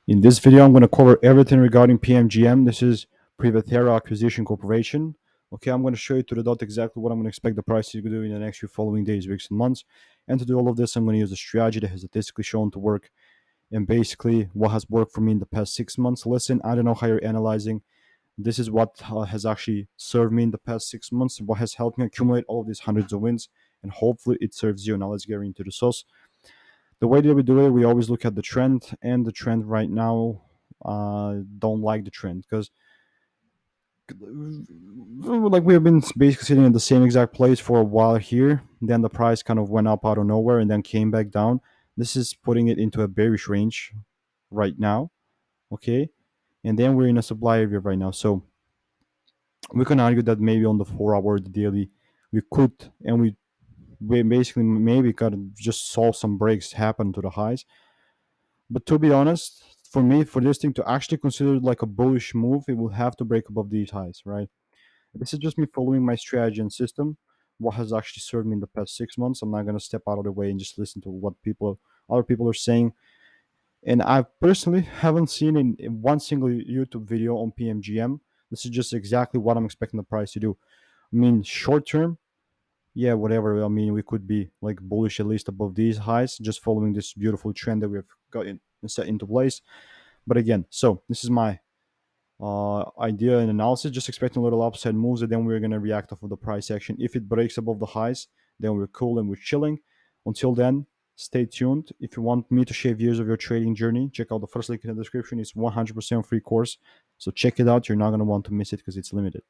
In this video, I'm going to cover everything regarding PMGM. This is Priveterra Acquisition Corporation. Okay, I'm going to show you to the dot exactly what I'm going to expect the price to do in the next few following days, weeks, and months. And to do all of this, I'm going to use a strategy that has statistically shown to work and basically what has worked for me in the past 6 months. Listen, I don't know how you're analyzing. This is what has actually served me in the past 6 months, what has helped me accumulate all of these hundreds of wins, and hopefully it serves you. Now let's get into the sauce. The way that we do it, we always look at the trend, and the trend right now, don't like the trend because like we have been basically sitting in the same exact place for a while here. Then the price kind of went up out of nowhere and then came back down. This is putting it into a bearish range right now. Okay, and then we're in a supply area right now, so we can argue that maybe on the 4 hour, the daily, we could, and we basically maybe could just saw some breaks happen to the highs. But to be honest, for me, for this thing to actually consider like a bullish move, it will have to break above these highs, right? This is just me following my strategy and system, what has actually served me in the past 6 months. I'm not gonna step out of the way and just listen to what other people are saying. And I personally haven't seen in one single YouTube video on PMGM. This is just exactly what I'm expecting the price to do. I mean, short term, yeah, whatever. I mean, we could be like bullish at least above these highs, just following this beautiful trend that we've got set into place. But again, so this is my idea and analysis. Just expecting a little upside moves, and then we're gonna react off of the price action. If it breaks above the highs, then we're cool and we're chilling. Until then, stay tuned. If you want me to shave years of your trading journey, check out the first link in the description. It's 100% free course, so check it out. You're not gonna want to miss it because it's limited.